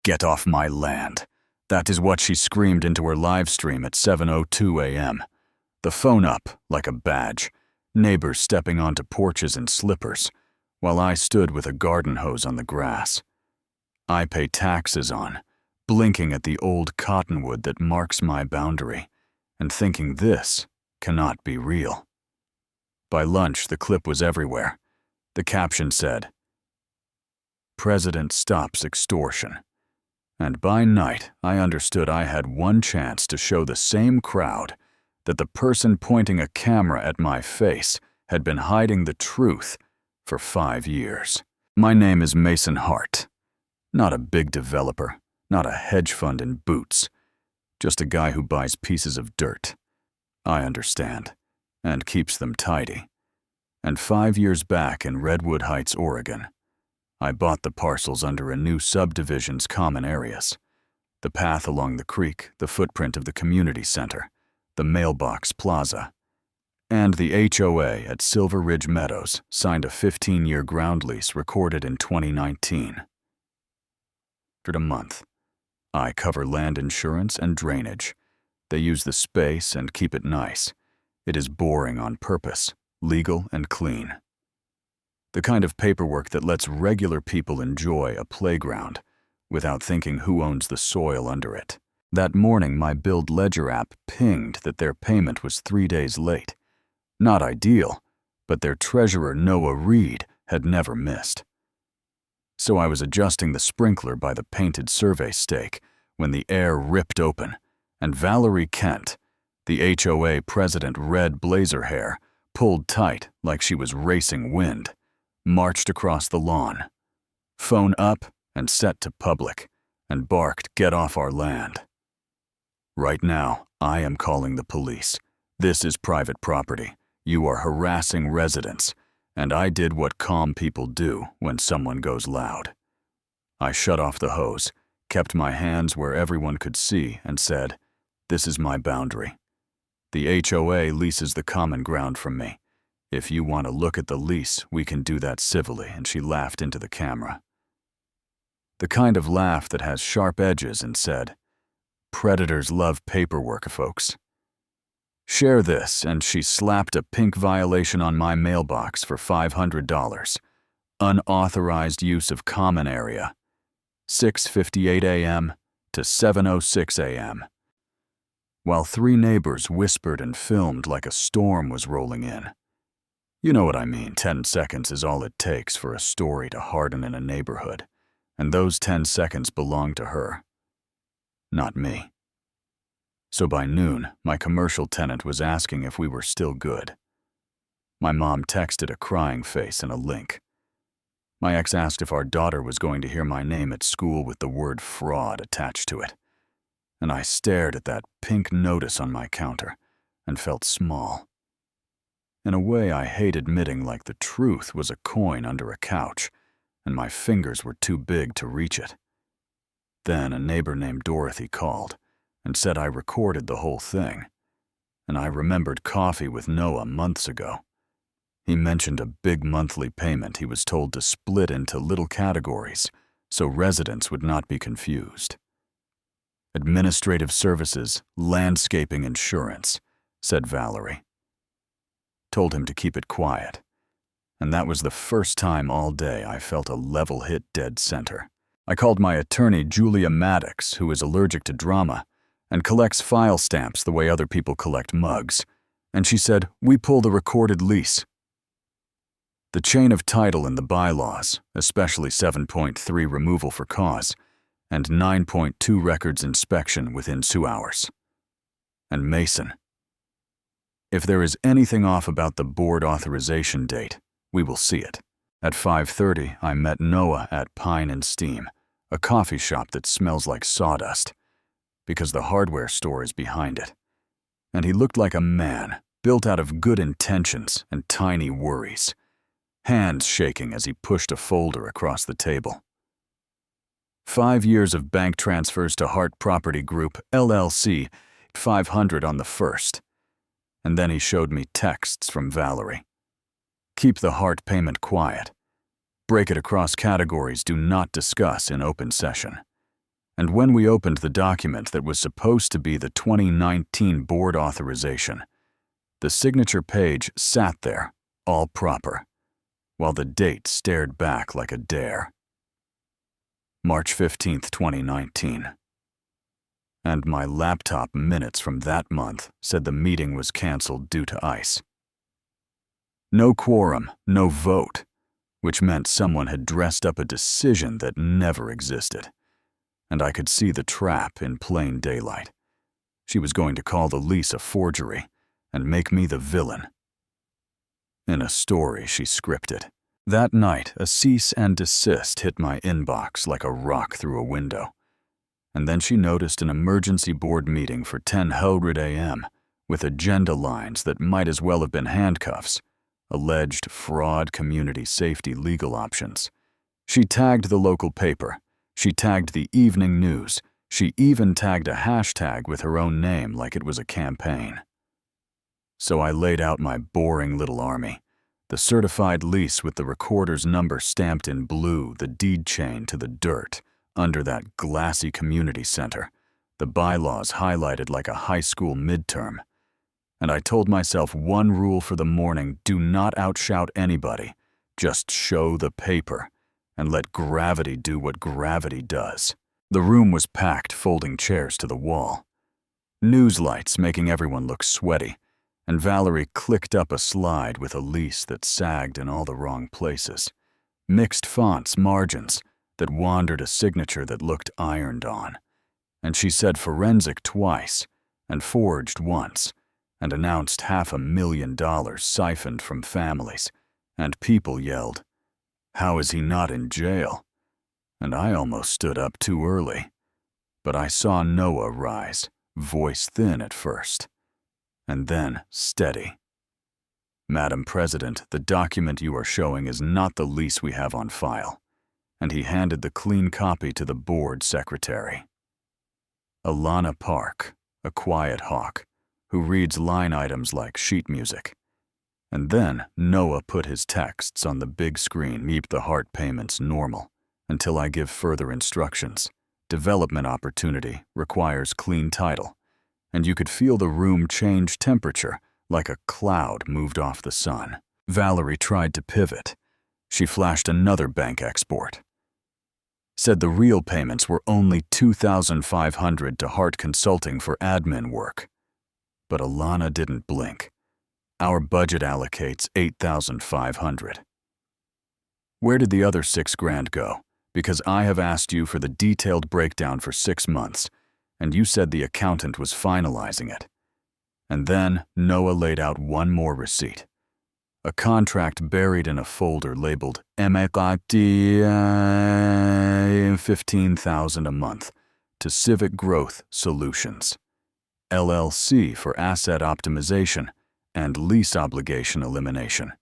"Get off my land." That is what she screamed into her live stream at 7:02 a.m. The phone up like a badge, neighbors stepping onto porches in slippers, while I stood with a garden hose on the grass. I pay taxes on, blinking at the old cottonwood that marks my boundary, and thinking this cannot be real. By lunch, the clip was everywhere. The caption said, "President stops extortion." And by night, I understood I had one chance to show the same crowd that the person pointing a camera at my face had been hiding the truth for 5 years. My name is Mason Hart. Not a big developer, not a hedge fund in boots, just a guy who buys pieces of dirt. I understand, and keeps them tidy. And 5 years back in Redwood Heights, Oregon, I bought the parcels under a new subdivision's common areas. The path along the creek, the footprint of the community center, the mailbox plaza, and the HOA at Silver Ridge Meadows signed a 15-year ground lease recorded in 2019. For a month, I cover land insurance and drainage. They use the space and keep it nice. It is boring on purpose, legal and clean. The kind of paperwork that lets regular people enjoy a playground without thinking who owns the soil under it. That morning, my Build Ledger app pinged that their payment was 3 days late. Not ideal, but their treasurer, Noah Reed, had never missed. So I was adjusting the sprinkler by the painted survey stake when the air ripped open, and Valerie Kent, the HOA president, red blazer hair, pulled tight like she was racing wind, marched across the lawn, phone up and set to public, and barked, "Get off our land." Right now, I am calling the police. This is private property. You are harassing residents, and I did what calm people do when someone goes loud. I shut off the hose, kept my hands where everyone could see, and said, "This is my boundary. The HOA leases the common ground from me. If you want to look at the lease, we can do that civilly," and she laughed into the camera. The kind of laugh that has sharp edges, and said, "Predators love paperwork, folks. Share this," and she slapped a pink violation on my mailbox for $500. Unauthorized use of common area, 6:58 a.m. to 7:06 a.m. While 3 neighbors whispered and filmed like a storm was rolling in. You know what I mean. 10 seconds is all it takes for a story to harden in a neighborhood, and those 10 seconds belong to her, not me. So by noon, my commercial tenant was asking if we were still good. My mom texted a crying face and a link. My ex asked if our daughter was going to hear my name at school with the word fraud attached to it, and I stared at that pink notice on my counter and felt small. In a way, I hate admitting, like the truth was a coin under a couch, and my fingers were too big to reach it. Then a neighbor named Dorothy called and said I recorded the whole thing, and I remembered coffee with Noah months ago. He mentioned a big monthly payment he was told to split into little categories so residents would not be confused. "Administrative services, landscaping, insurance," said Valerie. Told him to keep it quiet, and that was the first time all day I felt a level hit dead center. I called my attorney, Julia Maddox, who is allergic to drama and collects file stamps the way other people collect mugs, and she said, "We pull the recorded lease." The chain of title in the bylaws, especially 7.3 removal for cause, and 9.2 records inspection within 2 hours. And Mason. If there is anything off about the board authorization date, we will see it. At 5:30, I met Noah at Pine and Steam, a coffee shop that smells like sawdust, because the hardware store is behind it. And he looked like a man, built out of good intentions and tiny worries, hands shaking as he pushed a folder across the table. 5 years of bank transfers to Hart Property Group, LLC, $500 on the first. And then he showed me texts from Valerie. "Keep the Hart payment quiet. Break it across categories. Do not discuss in open session." And when we opened the document that was supposed to be the 2019 board authorization, the signature page sat there, all proper, while the date stared back like a dare. March 15th, 2019. And my laptop minutes from that month said the meeting was canceled due to ice. No quorum, no vote, which meant someone had dressed up a decision that never existed. And I could see the trap in plain daylight. She was going to call the lease a forgery and make me the villain. In a story she scripted. That night, a cease and desist hit my inbox like a rock through a window. And then she noticed an emergency board meeting for 10:00 a.m. with agenda lines that might as well have been handcuffs, alleged fraud, community safety, legal options. She tagged the local paper. She tagged the evening news. She even tagged a hashtag with her own name like it was a campaign. So I laid out my boring little army. The certified lease with the recorder's number stamped in blue, the deed chain to the dirt, under that glassy community center, the bylaws highlighted like a high school midterm. And I told myself one rule for the morning: do not outshout anybody. Just show the paper, and let gravity do what gravity does. The room was packed, folding chairs to the wall. News lights making everyone look sweaty, and Valerie clicked up a slide with a lease that sagged in all the wrong places. Mixed fonts, margins, that wandered a signature that looked ironed on. And she said forensic twice, and forged once, and announced $500,000 siphoned from families, and people yelled, "How is he not in jail?" And I almost stood up too early. But I saw Noah rise, voice thin at first, and then steady. "Madam President, the document you are showing is not the lease we have on file." And he handed the clean copy to the board secretary. Alana Park, a quiet hawk, who reads line items like sheet music. And then Noah put his texts on the big screen. "Keep the heart payments normal until I give further instructions. Development opportunity requires clean title." And you could feel the room change temperature like a cloud moved off the sun. Valerie tried to pivot. She flashed another bank export. Said the real payments were only $2,500 to Hart Consulting for admin work. But Alana didn't blink. "Our budget allocates $8,500. "Where did the other $6,000 go? Because I have asked you for the detailed breakdown for 6 months, and you said the accountant was finalizing it." And then Noah laid out one more receipt. A contract buried in a folder labeled $15,000 a month to Civic Growth Solutions, LLC for asset optimization and lease obligation elimination.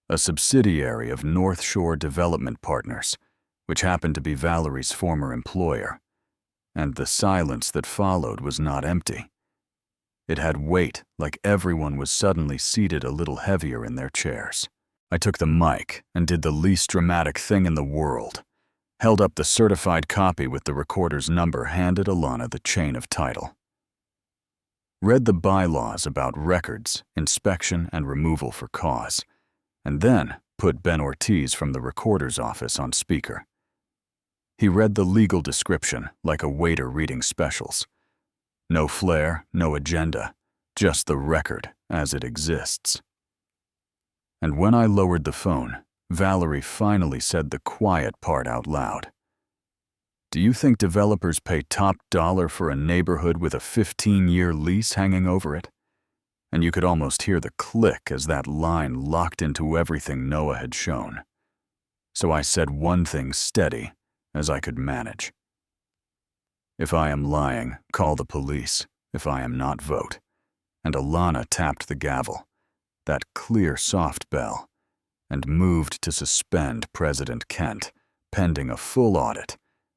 A subsidiary of North Shore Development Partners, which happened to be Valerie's former employer. And the silence that followed was not empty. It had weight, like everyone was suddenly seated a little heavier in their chairs. I took the mic and did the least dramatic thing in the world. Held up the certified copy with the recorder's number, handed Alana the chain of title. Read the bylaws about records, inspection, and removal for cause, and then put Ben Ortiz from the recorder's office on speaker. He read the legal description like a waiter reading specials. No flair, no agenda, just the record as it exists. And when I lowered the phone, Valerie finally said the quiet part out loud. "Do you think developers pay top dollar for a neighborhood with a 15-year lease hanging over it?" And you could almost hear the click as that line locked into everything Noah had shown. So I said one thing steady as I could manage. "If I am lying, call the police. If I am not, vote." And Alana tapped the gavel, that clear, soft bell, and moved to suspend President Kent, pending a full audit,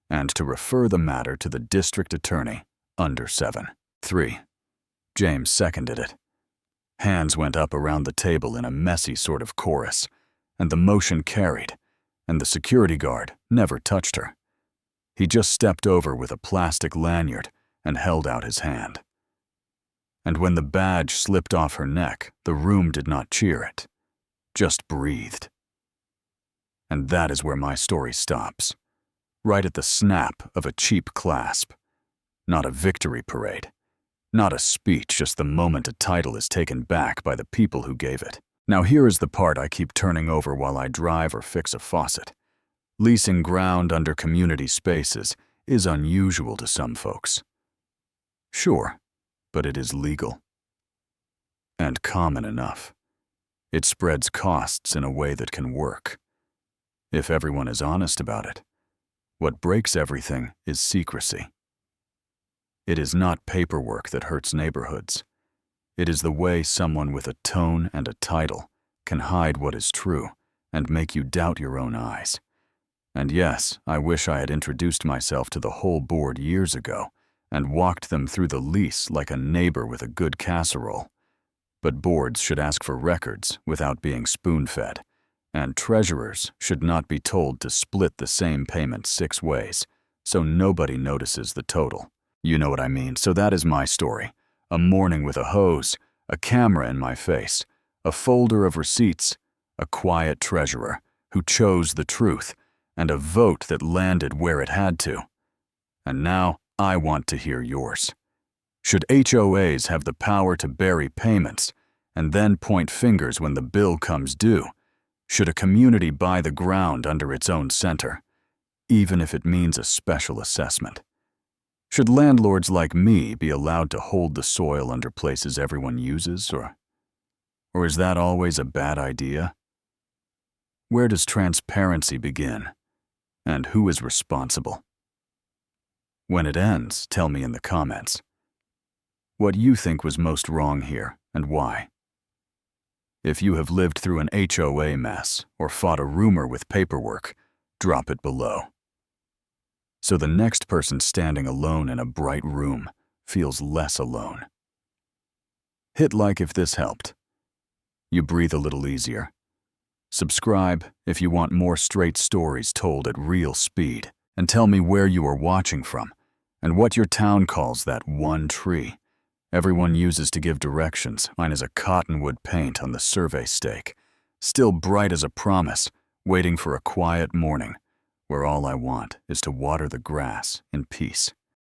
and to refer the matter to the district attorney under 7-3. James seconded it. Hands went up around the table in a messy sort of chorus, and the motion carried, and the security guard never touched her. He just stepped over with a plastic lanyard and held out his hand. And when the badge slipped off her neck, the room did not cheer it, just breathed. And that is where my story stops, right at the snap of a cheap clasp. Not a victory parade, not a speech, just the moment a title is taken back by the people who gave it. Now here is the part I keep turning over while I drive or fix a faucet. Leasing ground under community spaces is unusual to some folks. Sure, but it is legal. And common enough. It spreads costs in a way that can work. If everyone is honest about it, what breaks everything is secrecy. It is not paperwork that hurts neighborhoods. It is the way someone with a tone and a title can hide what is true and make you doubt your own eyes. And yes, I wish I had introduced myself to the whole board years ago and walked them through the lease like a neighbor with a good casserole. But boards should ask for records without being spoon-fed, and treasurers should not be told to split the same payment 6 ways, so nobody notices the total. You know what I mean. So that is my story. A morning with a hose, a camera in my face, a folder of receipts, a quiet treasurer who chose the truth, and a vote that landed where it had to. And now I want to hear yours. Should HOAs have the power to bury payments and then point fingers when the bill comes due? Should a community buy the ground under its own center, even if it means a special assessment? Should landlords like me be allowed to hold the soil under places everyone uses, or is that always a bad idea? Where does transparency begin, and who is responsible? When it ends, tell me in the comments what you think was most wrong here and why. If you have lived through an HOA mess or fought a rumor with paperwork, drop it below. So the next person standing alone in a bright room feels less alone. Hit like if this helped. You breathe a little easier. Subscribe if you want more straight stories told at real speed, and tell me where you are watching from and what your town calls that one tree everyone uses to give directions. Mine is a cottonwood paint on the survey stake, still bright as a promise, waiting for a quiet morning where all I want is to water the grass in peace.